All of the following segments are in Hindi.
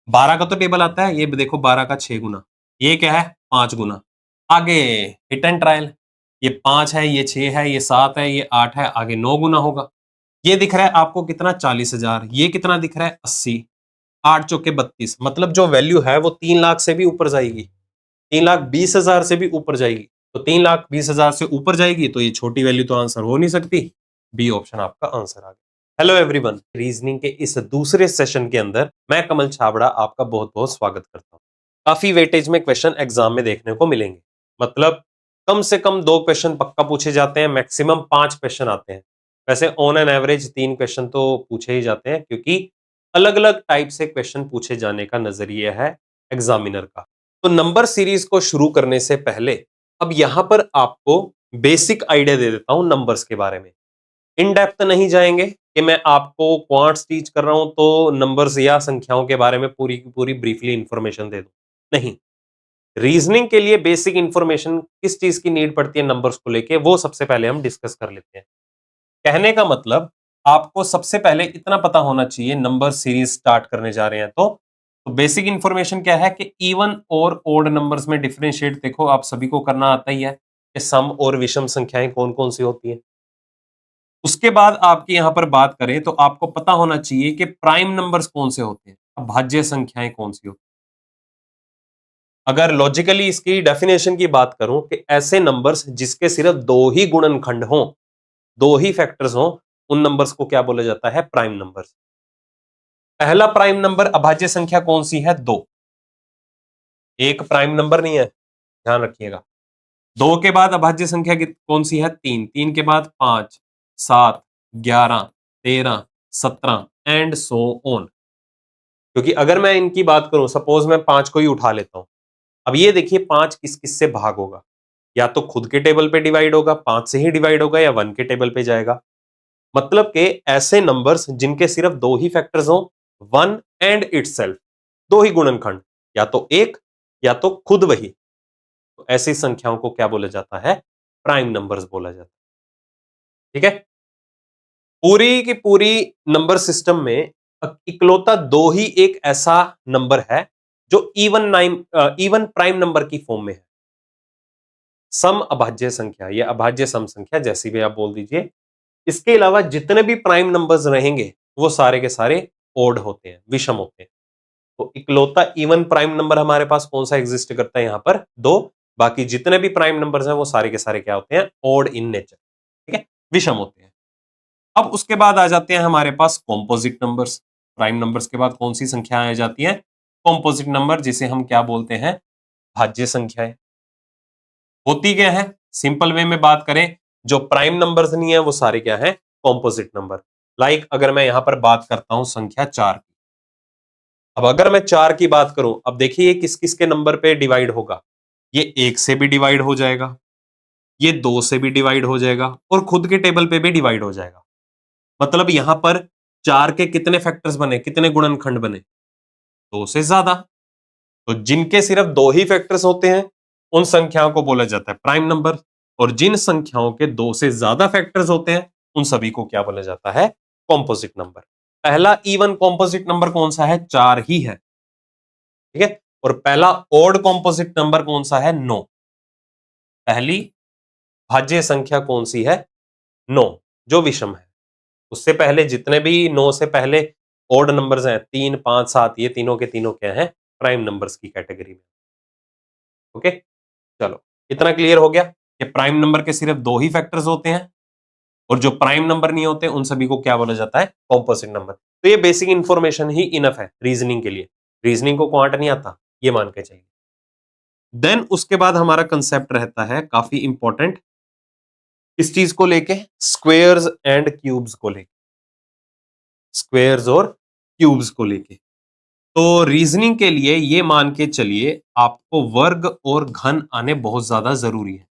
12 का तो टेबल आता है, ये देखो 12 का 6 गुना, ये क्या है 5 गुना। आगे हिट एंड ट्रायल, ये 5 है, ये 6 है, ये 7 है, ये 8 है, आगे 9 गुना होगा। ये दिख रहा है आपको कितना 40,000, ये कितना दिख रहा है 80, 8 चौके 32, मतलब जो वैल्यू है वो 3 लाख से भी ऊपर जाएगी, 3,20,000 से भी ऊपर जाएगी। तो 3,20,000 से ऊपर जाएगी तो ये छोटी वैल्यू तो आंसर हो नहीं सकती, बी ऑप्शन आपका आंसर आ गया। हेलो एवरीवन, रीजनिंग के इस दूसरे सेशन के अंदर मैं कमल छाबड़ा आपका बहुत बहुत स्वागत करता हूं। काफी वेटेज में क्वेश्चन एग्जाम में देखने को मिलेंगे, मतलब कम से कम 2 क्वेश्चन पक्का पूछे जाते हैं, मैक्सिमम 5 क्वेश्चन आते हैं। वैसे ऑन एन एवरेज 3 क्वेश्चन तो पूछे ही जाते हैं, क्योंकि अलग अलग टाइप से क्वेश्चन पूछे जाने का नजरिया है एग्जामिनर का। तो नंबर सीरीज को शुरू करने से पहले अब यहां पर आपको बेसिक आइडिया दे देता हूं नंबर्स के बारे में। इन डेप्थ नहीं जाएंगे कि मैं आपको क्वांट्स टीच कर रहा हूं तो नंबर्स या संख्याओं के बारे में पूरी की पूरी ब्रीफली इंफॉर्मेशन दे दूं, नहीं। रीजनिंग के लिए बेसिक इंफॉर्मेशन किस चीज की नीड पड़ती है नंबर्स को लेके, वो सबसे पहले हम डिस्कस कर लेते हैं। कहने का मतलब आपको सबसे पहले इतना पता होना चाहिए, नंबर सीरीज स्टार्ट करने जा रहे हैं तो बेसिक इंफॉर्मेशन क्या है कि इवन और ओड नंबर्स में डिफरेंशिएट देखो आप सभी को करना आता ही है कि सम और विषम संख्याएं कौन कौन सी होती हैं। उसके बाद आपकी यहां पर बात करें तो आपको पता होना चाहिए कि प्राइम नंबर्स कौन से होते हैं, अभाज्य संख्याएं कौन सी होती हैं। अगर लॉजिकली इसकी डेफिनेशन की बात करूं कि ऐसे नंबर्स जिसके सिर्फ 2 ही गुणनखंड हों, 2 ही फैक्टर्स हों, उन नंबर्स को क्या बोला जाता है, प्राइम नंबर्स। पहला प्राइम नंबर अभाज्य संख्या कौन सी है, 2। एक प्राइम नंबर नहीं है, ध्यान रखिएगा। 2 के बाद अभाज्य संख्या कौन सी है, 3। 3 के बाद 5, 7, 11, 13, 17 एंड सो ऑन। क्योंकि अगर मैं इनकी बात करूं, सपोज मैं 5 को ही उठा लेता हूं। अब ये देखिए 5 किस किस से भाग होगा, या तो खुद के टेबल पे डिवाइड होगा, 5 से ही डिवाइड होगा, या 1 के टेबल पे जाएगा। मतलब के ऐसे नंबर्स जिनके सिर्फ 2 ही फैक्टर्स हो, 1 एंड इटसेल्फ, 2 ही गुणनखंड, या तो एक या तो खुद वही, तो ऐसी संख्याओं को क्या बोला जाता है, प्राइम नंबर्स बोला जाता है। ठीक है, पूरी की पूरी नंबर सिस्टम में इकलौता 2 ही एक ऐसा नंबर है जो इवन प्राइम नंबर की फॉर्म में है, सम अभाज्य संख्या या अभाज्य सम संख्या, जैसी भी आप बोल दीजिए। इसके अलावा जितने भी प्राइम नंबर्स रहेंगे वो सारे के सारे ओड होते हैं, विषम होते हैं। तो इकलौता इवन प्राइम नंबर हमारे पास कौन सा एग्जिस्ट करता है, यहां पर 2। बाकी जितने भी प्राइम नंबर्स हैं वो सारे के सारे क्या होते हैं, ओड इन नेचर, ठीक है, विषम होते हैं। अब उसके बाद आ जाते हैं हमारे पास कॉम्पोजिट नंबर्स। प्राइम नंबर्स के बाद कौन सी संख्याएं आ जाती हैं, कॉम्पोजिट नंबर, जिसे हम क्या बोलते हैं, भाज्य संख्याएं। होती क्या है, सिंपल वे में बात करें, जो प्राइम नंबर्स नहीं है वो सारे क्या है, कॉम्पोजिट नंबर। लाइक अगर मैं यहां पर बात करता हूं संख्या 4 की, अब अगर मैं 4 की बात करूं, अब देखिए ये किस किस के नंबर पे डिवाइड होगा, ये 1 से भी डिवाइड हो जाएगा, ये 2 से भी डिवाइड हो जाएगा, और खुद के टेबल पे भी डिवाइड हो जाएगा। मतलब यहां पर 4 के कितने फैक्टर्स बने, कितने गुणनखंड बने, 2 से ज्यादा। तो जिनके सिर्फ 2 ही फैक्टर्स होते हैं उन संख्याओं को बोला जाता है प्राइम नंबर, और जिन संख्याओं के 2 से ज्यादा फैक्टर्स होते हैं उन सभी को क्या बोला जाता है, कॉम्पोजिट नंबर। पहला इवन कॉम्पोजिट नंबर कौन सा है, 4 ही है, ठीक है। और पहला ओड कॉम्पोजिट नंबर कौन सा है, 9। पहली भाज्य संख्या कौन सी है, 9, जो विषम है। उससे पहले जितने भी 9 से पहले ओड नंबर्स हैं, 3, 5, 7, ये तीनों के तीनों क्या हैं, प्राइम नंबर्स की कैटेगरी में। ओके, चलो इतना क्लियर हो गया कि प्राइम नंबर के सिर्फ 2 ही फैक्टर्स होते हैं, और जो प्राइम नंबर नहीं होते उन सभी को क्या बोला जाता है, कॉम्पोजिट नंबर। तो ये बेसिक इंफॉर्मेशन ही इनफ है रीजनिंग के लिए। रीजनिंग को क्वांट नहीं आता, ये मान के चाहिए। देन उसके बाद हमारा कंसेप्ट रहता है काफी इंपॉर्टेंट, इस चीज को लेके, स्क्वेयर्स एंड क्यूब्स को लेके, स्क्वेयर्स और क्यूब्स को लेके। तो रीजनिंग के लिए ये मान के चलिए आपको वर्ग और घन आने बहुत ज्यादा जरूरी है।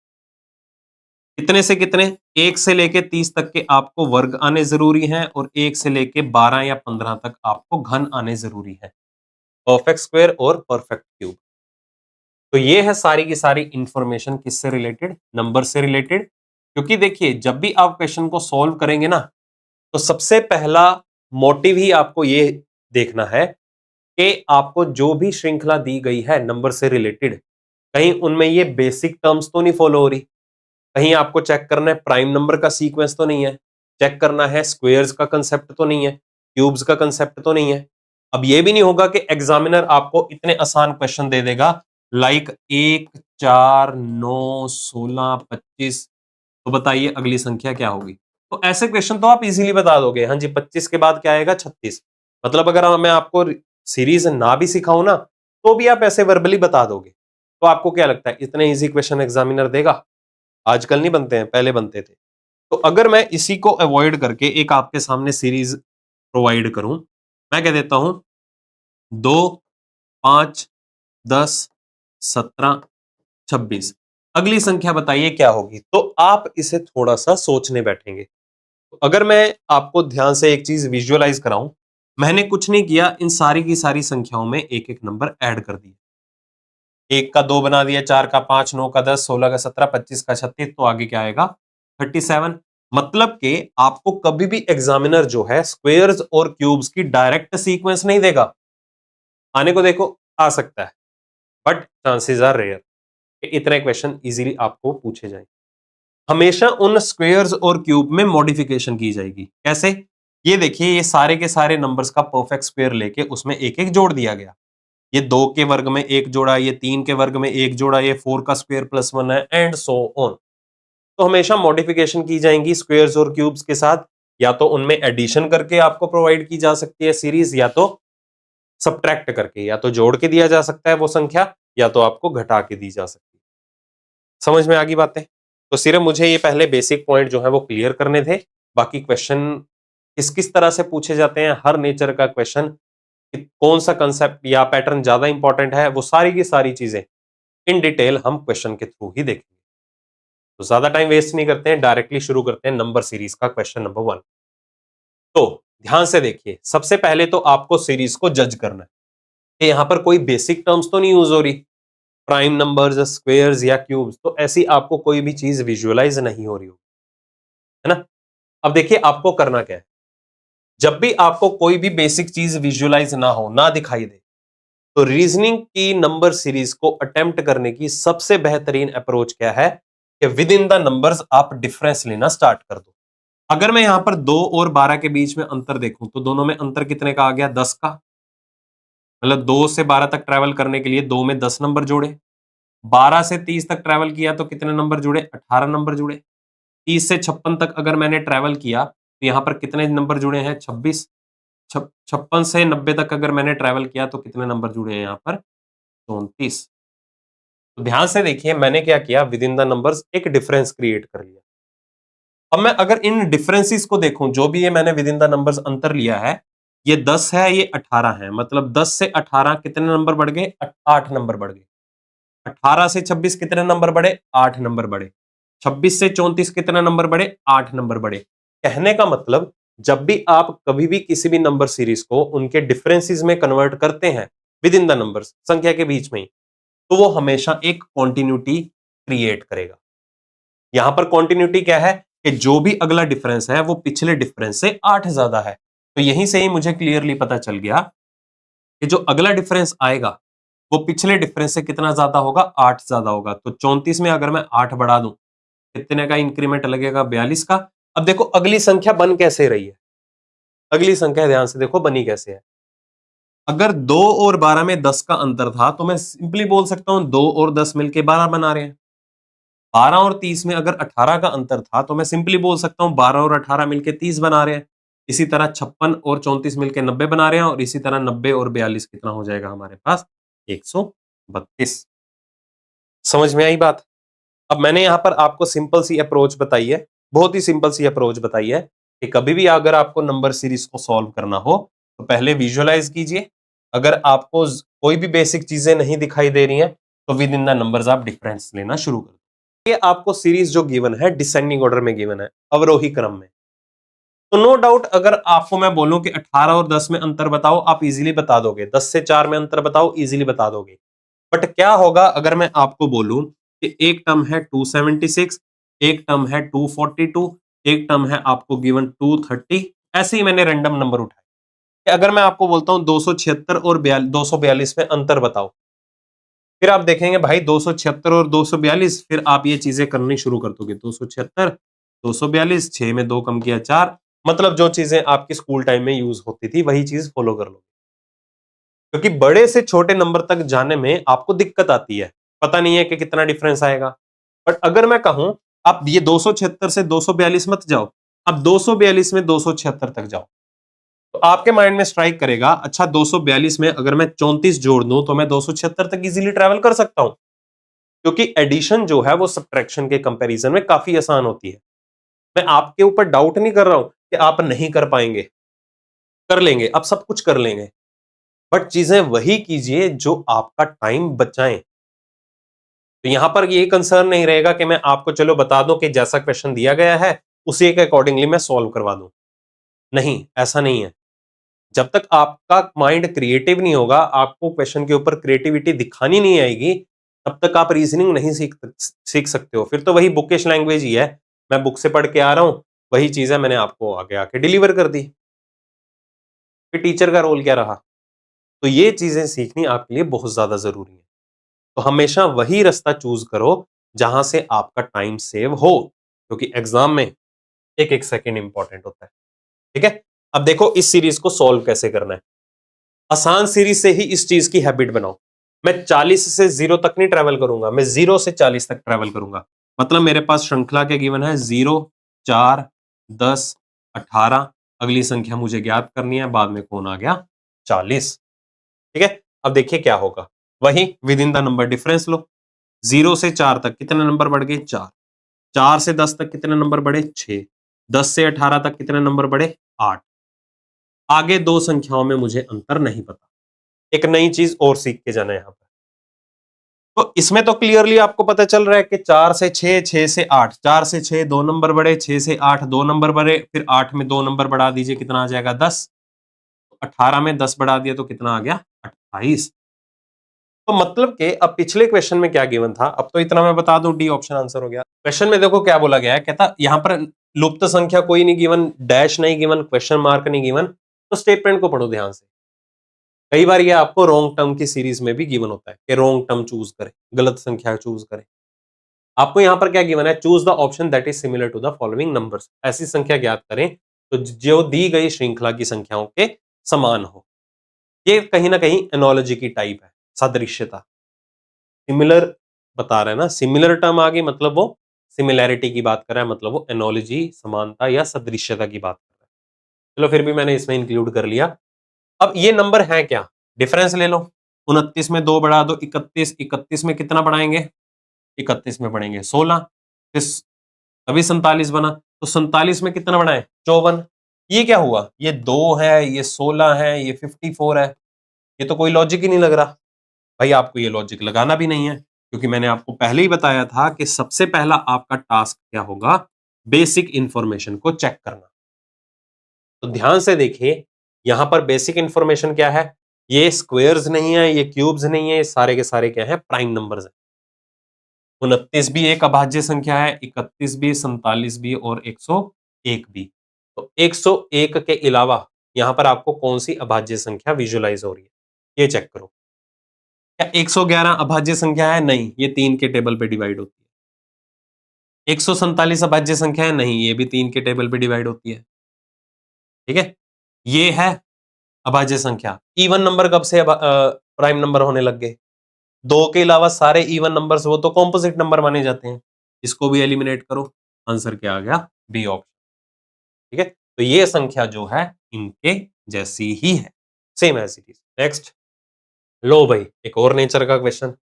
कितने से कितने, 1 से लेके 30 तक के आपको वर्ग आने जरूरी हैं, और 1 से लेके 12 या 15 तक आपको घन आने जरूरी है, परफेक्ट स्क्वायर और परफेक्ट क्यूब। तो ये है सारी की सारी इंफॉर्मेशन किससे रिलेटेड, नंबर से रिलेटेड। क्योंकि देखिए जब भी आप क्वेश्चन को सॉल्व करेंगे ना, तो सबसे पहला मोटिव ही आपको ये देखना है कि आपको जो भी श्रृंखला दी गई है नंबर से रिलेटेड, कहीं उनमें ये बेसिक टर्म्स तो नहीं फॉलो हो रही, कहीं आपको चेक करना है प्राइम नंबर का सीक्वेंस तो नहीं है, चेक करना है स्क्वायर्स का कंसेप्ट तो नहीं है, क्यूब्स का कंसेप्ट तो नहीं है। अब ये भी नहीं होगा कि एग्जामिनर आपको इतने आसान क्वेश्चन दे देगा लाइक 1, 4, 9, 16, 25, तो बताइए अगली संख्या क्या होगी। तो ऐसे क्वेश्चन तो आप इजीली बता दोगे। हाँ जी, 25 के बाद क्या आएगा? 36। मतलब अगर मैं आपको सीरीज ना भी सिखाऊं ना, तो भी आप ऐसे वर्बली बता दोगे। तो आपको क्या लगता है इतने इजी क्वेश्चन एग्जामिनर देगा? आजकल नहीं बनते हैं, पहले बनते थे। तो अगर मैं इसी को अवॉइड करके एक आपके सामने सीरीज प्रोवाइड करूं, मैं कह देता हूं 2, 5, 10, 17, 26, अगली संख्या बताइए क्या होगी। तो आप इसे थोड़ा सा सोचने बैठेंगे। तो अगर मैं आपको ध्यान से एक चीज विजुअलाइज कराऊं, मैंने कुछ नहीं किया, इन सारी की सारी संख्याओं में एक एक नंबर ऐड कर दिया। 1 का 2 बना दिया, 4 का 5, 9 का 10, 16 का 17, 25 का 36, तो आगे क्या आएगा? 37। मतलब कि आपको कभी भी एग्जामिनर जो है स्क्वेयर्स और क्यूब्स की डायरेक्ट सीक्वेंस नहीं देगा। आने को देखो आ सकता है, बट चांसेस आर रेयर कि इतने क्वेश्चन इजीली आपको पूछे जाएंगे। हमेशा उन स्क्वेयर्स और क्यूब में मॉडिफिकेशन की जाएगी। कैसे? ये देखिए, ये सारे के सारे नंबर्स का परफेक्ट स्क्वेयर लेके उसमें एक एक जोड़ दिया गया। ये 2 के वर्ग में एक जोड़ा, ये 3 के वर्ग में एक जोड़ा, ये 4 का स्क्वायर प्लस 1 है, एंड सो ऑन। तो हमेशा मॉडिफिकेशन की जाएंगी स्क्वायर्स और क्यूब्स के साथ। या तो उनमें एडिशन करके आपको प्रोवाइड की जा सकती है सीरीज, या तो सब्ट्रैक्ट करके, या तो जोड़ के दिया जा सकता है वो संख्या, या तो आपको घटा के दी जा सकती है। समझ में आ गई बातें? तो सिर्फ मुझे ये पहले बेसिक पॉइंट जो है वो क्लियर करने थे। बाकी क्वेश्चन किस किस तरह से पूछे जाते हैं, हर नेचर का क्वेश्चन, कौन सा कंसेप्ट या पैटर्न ज्यादा इंपॉर्टेंट है, वो सारी की सारी चीजें इन डिटेल हम क्वेश्चन के थ्रू ही देखेंगे। तो ज्यादा टाइम वेस्ट नहीं करते हैं, डायरेक्टली शुरू करते हैं नंबर सीरीज का क्वेश्चन नंबर 1। तो ध्यान से देखिए, सबसे पहले तो आपको सीरीज को जज करना है कि यहां पर कोई बेसिक टर्म्स तो नहीं यूज हो रही, प्राइम नंबर्स, स्क्वेयर्स या क्यूब्स, तो ऐसी आपको कोई भी चीज विजुअलाइज नहीं हो रही हो, है ना। अब देखिए आपको करना क्या है। जब भी आपको कोई भी बेसिक चीज विजुअलाइज ना हो, ना दिखाई दे, तो रीजनिंग की नंबर सीरीज को अटेम्प्ट करने की सबसे बेहतरीन अप्रोच क्या है कि विद इन द नंबर्स आप डिफरेंस लेना स्टार्ट कर दो। अगर मैं यहां पर 2 और 12 के बीच में अंतर देखूं, तो दोनों में अंतर कितने का आ गया? 10 का। मतलब 2 से 12 तक ट्रेवल करने के लिए 2 में 10 नंबर जोड़े, 12 से 30 तक ट्रेवल किया तो कितने नंबर जुड़े? 18 नंबर जुड़े। 30 से 56 तक अगर मैंने ट्रेवल किया तो यहां पर कितने नंबर जुड़े हैं? 26। 56 से 90 तक अगर मैंने ट्रेवल किया तो कितने नंबर जुड़े हैं यहां पर? 34। तो ध्यान से देखिए, मैंने क्या किया, विद इन द नंबर्स एक डिफरेंस क्रिएट कर लिया। अब मैं अगर इन डिफरेंसेस को देखूं, जो भी ये मैंने विद इन द नंबर्स अंतर लिया है, ये 10 है, ये 18 है, मतलब 10 से 18 कितने नंबर बढ़ गए? 8 नंबर बढ़ गए। 18 से 26 कितने नंबर बढ़े? 8 नंबर बढ़े। 26 से 34 कितने नंबर बढ़े? 8 नंबर बढ़े। कहने का मतलब, जब भी आप कभी भी किसी भी नंबर सीरीज को उनके डिफरेंसेस में कन्वर्ट करते हैं विद इन द नंबर्स, संख्या के बीच में ही, तो वो हमेशा एक कॉन्टिन्यूटी क्रिएट करेगा। यहां पर कॉन्टिन्यूटी क्या है कि जो भी अगला डिफरेंस है वो पिछले डिफरेंस से 8 ज्यादा है। तो यहीं से ही मुझे क्लियरली पता चल गया कि जो अगला डिफरेंस आएगा वो पिछले डिफरेंस से कितना ज्यादा होगा? 8 ज्यादा होगा। तो 34 में अगर मैं 8 बढ़ा दूं, कितने का इंक्रीमेंट लगेगा? 42 का। अब देखो अगली संख्या बन कैसे रही है, अगली संख्या ध्यान से देखो बनी कैसे है। अगर 2 और 12 में 10 का अंतर था, तो मैं सिंपली बोल सकता हूं 2 और 10 मिलके 12 बना रहे हैं। 12 और 30 में अगर 18 का अंतर था, तो मैं सिंपली बोल सकता हूं 12 और 18 मिलके 30 बना रहे हैं। इसी तरह 56 और 34 मिलके 90 बना रहे हैं, और इसी तरह 90 और 42 कितना हो जाएगा हमारे पास? 132। समझ में आई बात? अब मैंने यहां पर आपको सिंपल सी अप्रोच बताई है, बहुत ही सिंपल सी अप्रोच बताई है कि कभी भी अगर आपको नंबर सीरीज को सॉल्व करना हो, तो पहले विजुअलाइज कीजिए। अगर आपको कोई भी बेसिक चीजें नहीं दिखाई दे रही हैं, तो विद इन द नंबर्स आप डिफरेंस लेना शुरू कर दो। ये आपको सीरीज जो गिवन है डिसेंडिंग ऑर्डर में गिवन है, अवरोही क्रम में। तो नो डाउट अगर आपको मैं बोलूं कि 18 और 10 में अंतर बताओ, आप इजीली बता दोगे। 10 से 4 में अंतर बताओ, इजीली बता दोगे। बट क्या होगा अगर मैं आपको बोलूं कि एक टर्म है 276, एक टर्म है 242, एक टर्म है आपको गिवन 230, ऐसे ही मैंने रैंडम नंबर उठाए, कि अगर मैं आपको बोलता हूं 276 और 242 में अंतर बताओ, फिर आप देखेंगे भाई 276 और 242, फिर आप ये चीजें करनी शुरू कर दोगे। 276, 242, 6 में 2 कम किया 4, मतलब जो चीजें आपकी स्कूल टाइम में यूज होती थी वही चीज फॉलो कर लो, क्योंकि बड़े से छोटे नंबर तक जाने में आपको दिक्कत आती है, पता नहीं है कि कितना डिफरेंस आएगा। बट अगर मैं कहूं आप ये 276 से 242 मत जाओ, अब 242 में 276 तक जाओ, तो आपके माइंड में स्ट्राइक करेगा, अच्छा 242 में अगर मैं 34 जोड़ दूं तो मैं 276 तक इजीली ट्रेवल कर सकता हूं, क्योंकि एडिशन जो है वो सब्ट्रैक्शन के कंपैरिजन में काफी आसान होती है। मैं आपके ऊपर डाउट नहीं कर रहा हूं कि आप नहीं कर पाएंगे, कर लेंगे, आप सब कुछ कर लेंगे, बट चीजें वही कीजिए जो आपका टाइम बचाएं। तो यहां पर ये कंसर्न नहीं रहेगा कि मैं आपको चलो बता दूं कि जैसा क्वेश्चन दिया गया है उसी के अकॉर्डिंगली मैं सॉल्व करवा दूं, नहीं, ऐसा नहीं है। जब तक आपका माइंड क्रिएटिव नहीं होगा, आपको क्वेश्चन के ऊपर क्रिएटिविटी दिखानी नहीं आएगी, तब तक आप रीजनिंग नहीं सीख सकते हो। फिर तो वही बुकिश लैंग्वेज ही है, मैं बुक से पढ़ के आ रहा हूं, वही चीज है मैंने आपको आगे आके डिलीवर कर दी, फिर टीचर का रोल क्या रहा। तो ये चीजें सीखनी आपके लिए बहुत ज्यादा जरूरी है। तो हमेशा वही रास्ता चूज करो जहां से आपका टाइम सेव हो, क्योंकि एग्जाम में एक एक सेकेंड इंपॉर्टेंट होता है। ठीक है, अब देखो इस सीरीज को सॉल्व कैसे करना है। आसान सीरीज से ही इस चीज की हैबिट बनाओ। मैं 40 से 0 तक नहीं ट्रेवल करूंगा, मैं 0 से 40 तक ट्रेवल करूंगा। मतलब मेरे पास श्रृंखला के गिवन है 0, 4, 10, 18, अगली संख्या मुझे ज्ञात करनी है, बाद में कौन आ गया 40। ठीक है, अब देखिए क्या होगा, वही with in the number difference लो। 0 से 4 तक कितने नंबर बढ़ गए 4, 4 से 10 तक कितने नंबर बढ़े 6, 10 से 18 तक कितने नंबर बढ़े 8। आगे दो संख्याओं में मुझे अंतर नहीं पता, एक नई चीज और सीख के जाना है यहां पर। तो इसमें तो क्लियरली आपको पता चल रहा है कि 4 से 6, 6 से 8, 4 से 6 2 नंबर बढ़े, 6 से 8 2 नंबर बढ़े, फिर 8 में 2 नंबर बढ़ा दीजिए, कितना आ जाएगा 10। 18 में 10 बढ़ा दिया तो कितना आ गया 28। तो मतलब कि अब पिछले क्वेश्चन में क्या गिवन था, अब तो इतना मैं बता दूं, डी ऑप्शन आंसर हो गया। क्वेश्चन में देखो क्या बोला गया है, कहता यहां पर लुप्त संख्या कोई नहीं गिवन, डैश नहीं गिवन, क्वेश्चन मार्क नहीं गिवन। तो स्टेटमेंट को पढ़ो ध्यान से। कई बार ये आपको रॉन्ग टर्म की सीरीज में भी गिवन होता है कि रॉन्ग टर्म चूज करें, गलत संख्या चूज करें। आपको यहां पर क्या गिवन है, choose the option that is similar to the following numbers. ऐसी संख्या ज्ञात करें तो जो दी गई श्रृंखला की संख्याओं के समान हो। ये कहीं ना कहीं एनोलॉजी की टाइप है, सादृश्यता। सिमिलर बता रहा है ना, सिमिलर टर्म आ गई मतलब वो सिमिलैरिटी की बात कर रहा है, मतलब वो एनोलॉजी, समानता या सदृश्यता की बात कर रहा है। चलो फिर भी मैंने इसमें इंक्लूड कर लिया। अब ये नंबर है क्या, डिफरेंस ले लो। 29 में 2 बढ़ा दो 31, 31 में कितना बढ़ाएंगे 31 में बढ़ेंगे 16, फिर तभी 47 बना। तो 47 में कितना बढ़ाए 54। ये क्या हुआ, ये 2 है, ये 16 है, ये 54 है। ये तो कोई लॉजिक ही नहीं लग रहा। भाई आपको ये लॉजिक लगाना भी नहीं है, क्योंकि मैंने आपको पहले ही बताया था कि सबसे पहला आपका टास्क क्या होगा, बेसिक इंफॉर्मेशन को चेक करना। तो ध्यान से देखिए, यहां पर बेसिक इंफॉर्मेशन क्या है, ये स्क्वायर्स नहीं है, ये क्यूब्स नहीं है, ये सारे के सारे क्या है प्राइम नंबर्स है। 29 भी एक अभाज्य संख्या है, 31 भी, 47 भी और 101 भी। तो 101 के अलावा यहां पर आपको कौन सी अभाज्य संख्या विजुअलाइज हो रही है, ये चेक करो। क्या 111 अभाज्य संख्या है, नहीं, ये 3 के टेबल पे डिवाइड होती है। 147 अभाज्य संख्या है, नहीं, ये भी 3 के टेबल पे डिवाइड होती है। ठीक है, ये है अभाज्य संख्या। इवन नंबर कब से प्राइम नंबर होने लग गए, 2 के अलावा सारे इवन नंबर्स वो तो कॉम्पोजिट नंबर माने जाते हैं। इसको भी एलिमिनेट करो, आंसर क्या आ गया बी ऑप्शन। ठीक है, तो ये संख्या जो है इनके जैसी ही है, same as it is. Next, लो भाई एक और नेचर का क्वेश्चन।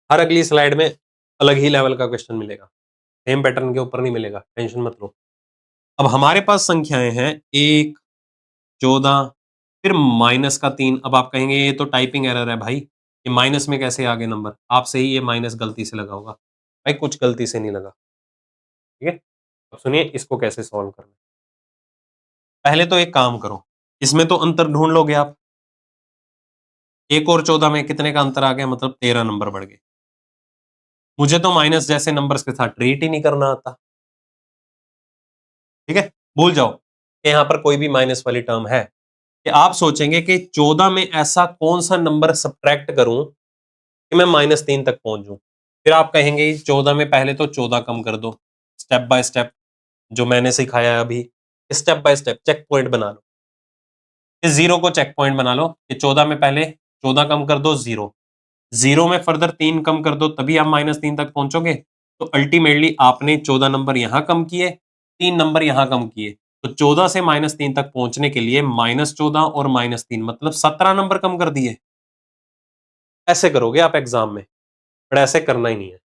हर अगली स्लाइड में अलग ही लेवल का क्वेश्चन मिलेगा, सेम पैटर्न के ऊपर नहीं मिलेगा, टेंशन मत लो। अब हमारे पास संख्याएं हैं 1, 14, फिर -3। अब आप कहेंगे ये तो टाइपिंग एरर है भाई, ये माइनस में कैसे आ गए नंबर, आपसे ही ये माइनस गलती से लगा होगा। भाई कुछ गलती से नहीं लगा। ठीक है, अब सुनिए इसको कैसे सॉल्व करना है। पहले तो एक काम करो, इसमें तो अंतर ढूंढ लोगे आप। 1 और 14 में कितने का अंतर आ गया, मतलब 13 नंबर बढ़ गए। मुझे तो माइनस जैसे नंबर्स के साथ ट्रीट ही नहीं करना आता। ठीक है, भूल जाओ कि यहां पर कोई भी माइनस वाली टर्म है। कि आप सोचेंगे कि 14 में ऐसा कौन सा नंबर सब्ट्रैक्ट करूं कि मैं -3 तक पहुंच जाऊं। फिर आप कहेंगे 14 में पहले तो 14 कम कर दो, स्टेप बाय स्टेप जो मैंने सिखाया है अभी, step by step checkpoint बना लो। इस जीरो को चेक पॉइंट बना लो कि 14 में पहले 14 कम कर दो, जीरो, जीरो में फर्दर 3 कम कर दो, तभी आप -3 तक पहुंचोगे। तो अल्टीमेटली आपने 14 नंबर यहां कम किए, 3 नंबर यहां कम किए, तो 14 से -3 तक पहुंचने के लिए -14 और -3 मतलब 17 नंबर कम कर दिए। ऐसे करोगे आप एग्जाम में, पर ऐसे करना ही नहीं है।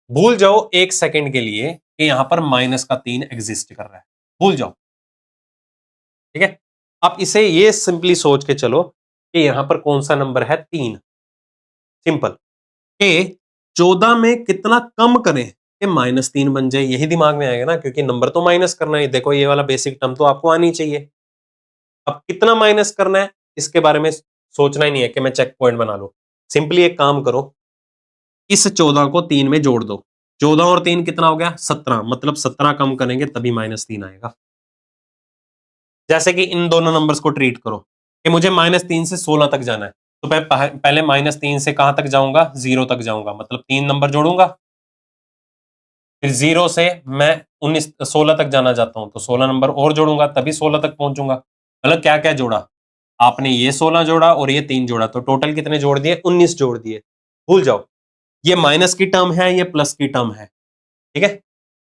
भूल जाओ एक सेकंड के लिए कि यहां पर -3 एग्जिस्ट कर रहा है, भूल जाओ। ठीक है, आप इसे ये सिंपली सोच के चलो कि यहां पर कौन सा नंबर है, 3। सिंपल, कि 14 में कितना कम करें कि -3 बन जाए, यही दिमाग में आएगा ना, क्योंकि नंबर तो माइनस करना है। देखो ये वाला बेसिक टर्म तो आपको आनी चाहिए। अब कितना माइनस करना है इसके बारे में सोचना ही नहीं है कि मैं चेक पॉइंट बना लूं। सिंपली एक काम करो, इस 14 को 3 में जोड़ दो। 14 और 3 कितना हो गया, 17, मतलब 17 कम करेंगे तभी -3 आएगा। जैसे कि इन दोनों नंबर्स को ट्रीट करो कि मुझे -3 से 16 तक जाना है, तो मैं पहले -3 से कहां तक जाऊंगा, 0 तक जाऊंगा, मतलब 3 नंबर जोड़ूंगा। फिर 0 से मैं 16 तक जाना चाहता हूं, तो 16 नंबर और जोड़ूंगा, तभी 16 तक पहुंचूंगा। मतलब क्या क्या जोड़ा आपने, ये 16 जोड़ा और ये 3 जोड़ा, तो टोटल कितने जोड़ दिए, 19 जोड़ दिए। भूल जाओ, ये माइनस की टर्म है, ये प्लस की टर्म है। ठीक है,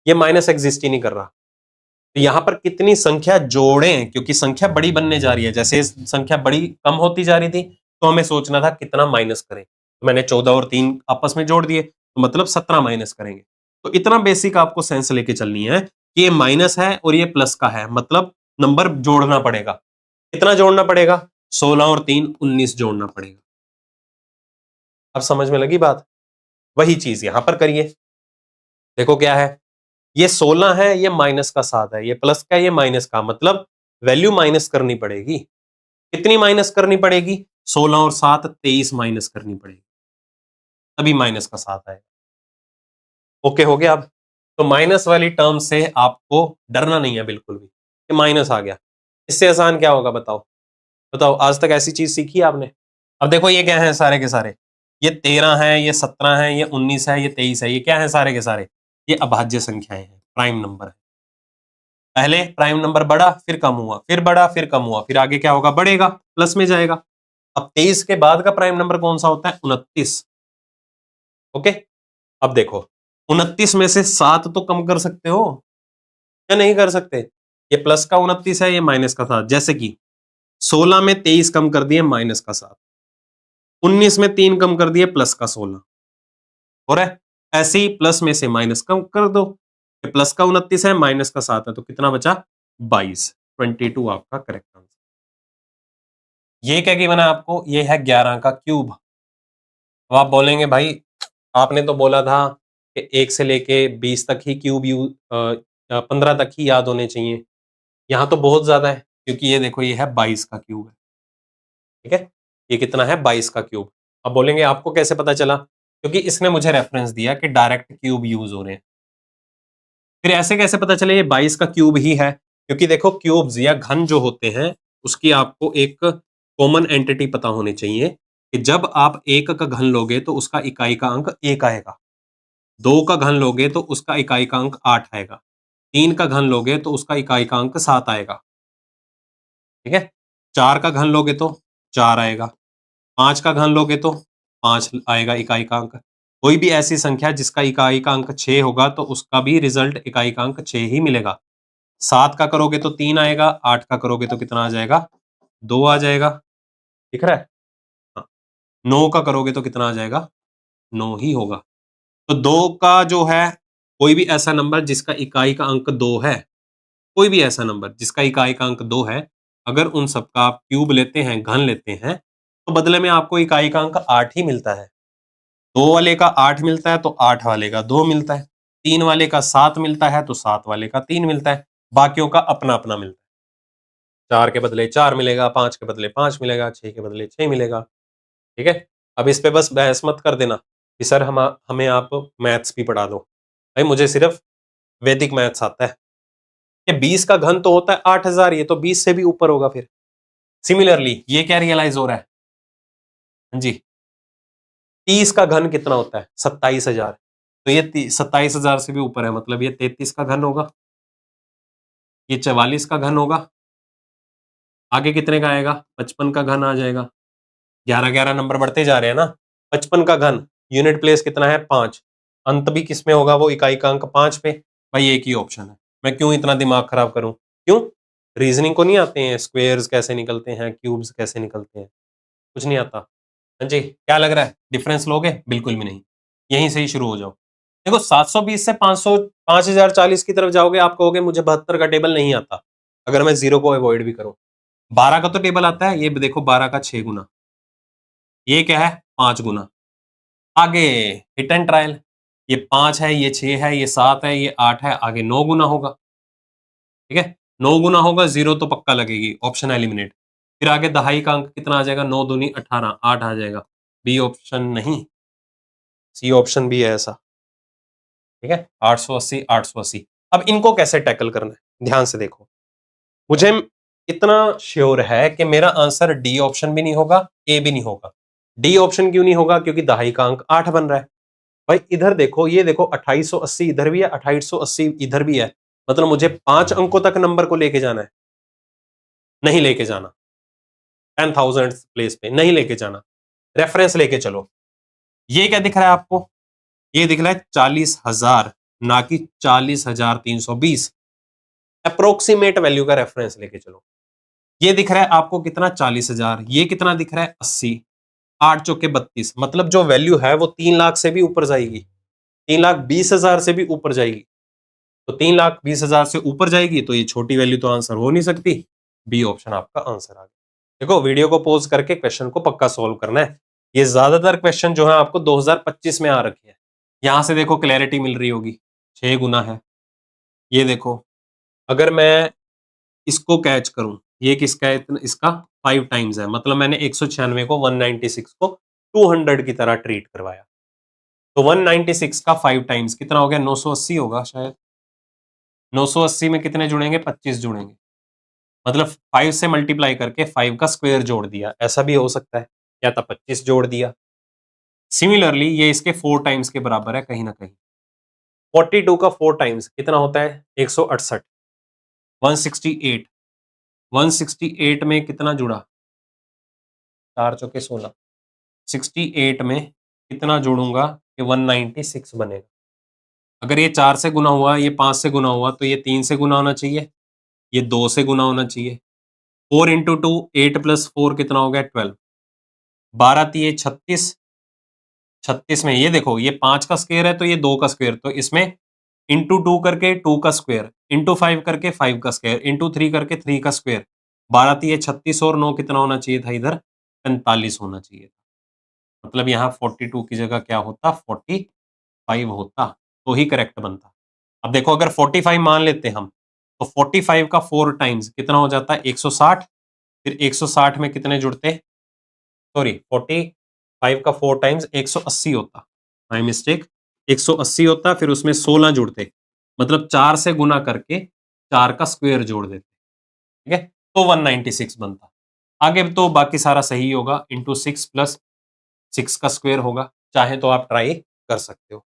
ये माइनस एग्जिस्ट ही नहीं कर रहा। तो यहां पर कितनी संख्या जोड़ें, क्योंकि संख्या बड़ी बनने जा रही है, जैसे संख्या बड़ी कम होती जा रही थी तो हमें सोचना था कितना माइनस करें। तो मैंने 14 और 3 आपस में जोड़ दिए, तो मतलब 17 माइनस करेंगे। तो इतना बेसिक आपको सेंस लेके चलनी है कि ये माइनस है और ये प्लस का है, मतलब नंबर जोड़ना पड़ेगा। कितना जोड़ना पड़ेगा, 16 और 3 19 जोड़ना पड़ेगा। अब समझ में लगी बात, वही चीज यहां पर करिए। देखो क्या है, ये 16 है, ये माइनस का 7 है, ये प्लस का, ये माइनस का, मतलब वैल्यू माइनस करनी पड़ेगी। कितनी माइनस करनी पड़ेगी, 16 और 7 23 माइनस करनी पड़ेगी, तभी माइनस का 7 आएगा। ओके हो गया। अब तो माइनस वाली टर्म से आपको डरना नहीं है बिल्कुल भी कि माइनस आ गया। इससे आसान क्या होगा, बताओ बताओ, आज तक ऐसी चीज सीखी है आपने। अब देखो ये क्या है, सारे के सारे, ये 13 है, ये 17 है, ये 19 है, ये 23 है, ये क्या है, सारे के सारे ये अभाज्य संख्याएं हैं, प्राइम नंबर है। पहले प्राइम नंबर बढ़ा, फिर कम हुआ, फिर बढ़ा, फिर कम हुआ, फिर आगे क्या होगा, बढ़ेगा, प्लस में जाएगा। अब 23 के बाद का प्राइम नंबर कौन सा होता है, 29। ओके, अब देखो 29 में से 7 तो कम कर सकते हो या नहीं कर सकते। ये प्लस का 29 है, ये माइनस का 7। जैसे कि 16 में 23 कम कर दिए, माइनस का 7, 19 में 3 कम कर दिए, प्लस का 16। हो रहा है, ऐसे ही प्लस में से माइनस कम कर दो, प्लस का 29 है, माइनस का 7 है, तो कितना बचा, 22, 22 आपका करेक्ट आंसर। ये क्या गिवन है आपको, ये है 11 का क्यूब। अब आप बोलेंगे भाई आपने तो बोला था कि 1 से लेके 20 तक ही क्यूब 15 तक ही याद होने चाहिए, यहाँ तो बहुत ज्यादा है, क्योंकि ये देखो ये है 22 का क्यूब है। ठीक है, ये कितना है, 22 का क्यूब। अब बोलेंगे आपको कैसे पता चला, क्योंकि इसने मुझे रेफरेंस दिया कि डायरेक्ट क्यूब यूज हो रहे हैं। फिर ऐसे कैसे पता चले ये 22 का क्यूब ही है, क्योंकि देखो क्यूब्स या घन जो होते हैं उसकी आपको एक कॉमन एंटिटी पता होनी चाहिए कि जब आप 1 का घन लोगे तो उसका इकाई का अंक 1 आएगा, 2 का घन लोगे तो उसका इकाई का अंक 8 आएगा, 3 का घन लोगे तो उसका इकाई का अंक 7 आएगा। ठीक है, 4 का घन लोगे तो 4 आएगा, 5 का घन लोगे तो 5 आएगा इकाई का अंक। कोई भी ऐसी संख्या जिसका इकाई का अंक 6 होगा तो उसका भी रिजल्ट इकाई का अंक 6 ही मिलेगा। 7 का करोगे तो 3 आएगा, 8 का करोगे तो कितना आ जाएगा, 2 आ जाएगा। दिख रहा है, हाँ। 9 का करोगे तो कितना आ जाएगा, 9 ही होगा। तो 2 का जो है, कोई भी ऐसा नंबर जिसका इकाई का अंक 2 है, कोई भी ऐसा नंबर जिसका इकाई का अंक 2 है, अगर उन सबका आप क्यूब लेते हैं, घन लेते हैं, तो बदले में आपको इकाई का अंक 8 ही मिलता है। 2 वाले का 8 मिलता है तो 8 वाले का 2 मिलता है, 3 वाले का 7 मिलता है तो 7 वाले का 3 मिलता है, बाकियों का अपना अपना मिलता है। 4 के बदले 4 मिलेगा, 5 के बदले 5 मिलेगा, 6 के बदले 6 मिलेगा। ठीक है, अब इस पे बस बहस मत कर देना कि सर हमें आप मैथ्स भी पढ़ा दो। भाई मुझे सिर्फ वैदिक मैथ्स आता है। ये 20 का घन तो होता है 8000, ये तो 20 से भी ऊपर होगा फिर। सिमिलरली ये क्या रियलाइज हो रहा है? हाँ जी, 30 का घन कितना होता है? 27,000। तो ये 27,000 से भी ऊपर है, मतलब ये 33 का घन होगा, ये 44 का घन होगा, आगे कितने का आएगा? 55 का घन आ जाएगा। 11-11 नंबर बढ़ते जा रहे हैं ना। 55 का घन, यूनिट प्लेस कितना है? 5। अंत भी किसमें होगा? वो इकाई का अंक 5 पे। भाई एक ही ऑप्शन है, मैं क्यों इतना दिमाग खराब करूं? क्यों? रीजनिंग को नहीं आते हैं? स्क्वेयर्स कैसे निकलते हैं, क्यूब्स कैसे निकलते हैं, कुछ नहीं आता। हाँ जी, क्या लग रहा है डिफरेंस लोगे? बिल्कुल भी नहीं, यहीं से ही शुरू हो जाओ। देखो 720 से 500 5040 की तरफ जाओगे, आप कहोगे मुझे 72 का टेबल नहीं आता, अगर मैं जीरो को अवॉइड भी करूं। 12 का तो टेबल आता है, ये देखो 12 का 6 गुना, ये क्या है? 5 गुना। आगे हिट एंड ट्रायल, ये 5 है, ये 6 है, ये 7 है, ये 8 है, आगे 9 गुना होगा। ठीक है, 9 गुना होगा, जीरो तो पक्का लगेगी, ऑप्शन एलिमिनेट। फिर आगे दहाई का अंक कितना आ जाएगा? 9 दूनी 18, 8 आ जाएगा। बी ऑप्शन नहीं, सी ऑप्शन भी है ऐसा। ठीक है, 880 880। अब इनको कैसे टैकल करना है, ध्यान से देखो। मुझे इतना श्योर है कि मेरा आंसर डी ऑप्शन भी नहीं होगा, ए भी नहीं होगा। डी ऑप्शन क्यों नहीं होगा? क्योंकि दहाई का अंक 8 बन रहा है। भाई इधर देखो, ये देखो 2880 इधर भी है, 2880 इधर भी है, मतलब मुझे 5 अंकों तक नंबर को लेके जाना है, नहीं लेके जाना। 10,000 प्लेस पे नहीं लेके जाना, रेफरेंस लेके चलो। ये क्या दिख रहा है आपको? ये दिख रहा है 40,000, ना कि 40,320। अप्रोक्सीमेट वैल्यू का रेफरेंस लेके चलो। ये दिख रहा है आपको कितना? 40,000। ये कितना दिख रहा है? 80। 8 चौके 32, मतलब जो वैल्यू है वो 3 लाख से भी ऊपर जाएगी, 3,20,000 से भी ऊपर जाएगी। तो 3,20,000 से ऊपर जाएगी तो ये छोटी वैल्यू तो आंसर हो नहीं सकती। बी ऑप्शन आपका आंसर आ गया। देखो वीडियो को पॉज करके क्वेश्चन को पक्का सॉल्व करना है। ये ज्यादातर क्वेश्चन जो है आपको 2025 में आ रखे हैं। यहां से देखो क्लैरिटी मिल रही होगी, 6 गुना है। ये देखो, अगर मैं इसको कैच करूं, ये किसका है? इसका 5 टाइम्स है, मतलब मैंने 196 को 196 को 200 की तरह ट्रीट करवाया। तो 196 का 5 टाइम्स कितना हो गया? 980 होगा शायद। 980 में कितने जुड़ेंगे? 25 जुड़ेंगे, मतलब 5 से मल्टीप्लाई करके 5 का स्क्वायर जोड़ दिया, ऐसा भी हो सकता है, या तो 25 जोड़ दिया। सिमिलरली ये इसके 4 टाइम्स के बराबर है कहीं ना कहीं। 42 का 4 टाइम्स कितना होता है? 168। 168, 168 में कितना जुड़ा? 4 चौके 16, 68 में कितना जोड़ूंगा कि 196 बनेगा? अगर ये 4 से गुना हुआ, ये 5 से गुना हुआ, तो ये 3 से गुना होना चाहिए, ये 2 से गुना होना चाहिए। 4 इंटू 2 8 प्लस 4 कितना हो गया? 12। 12 तिये 36, 36 में ये देखो, ये 5 का स्क्वायर है तो ये 2 का स्क्वायर, तो इसमें इंटू 2 करके 2 का स्क्वायर, इंटू 5 करके 5 का स्क्वायर, इंटू 3 करके 3 का स्क्वायर। 12 तिये 36 और 9 कितना होना चाहिए था? इधर 45 होना चाहिए था। मतलब यहाँ 42 की जगह क्या होता? 45 होता, तो ही करेक्ट बनता। अब देखो अगर 45 मान लेते हम, तो 45 का 4 टाइम्स कितना हो जाता है? 160। फिर 160 में कितने जुड़ते? सॉरी, 45 का 4 टाइम्स 180 होता, माई मिस्टेक, 180 होता, फिर उसमें 16 जुड़ते, मतलब 4 से गुना करके 4 का स्क्वायर जोड़ देते। ठीक है, तो 196 बनता। आगे तो बाकी सारा सही होगा, इंटू 6 प्लस 6 का स्क्वायर होगा। चाहे तो आप ट्राई कर सकते हो।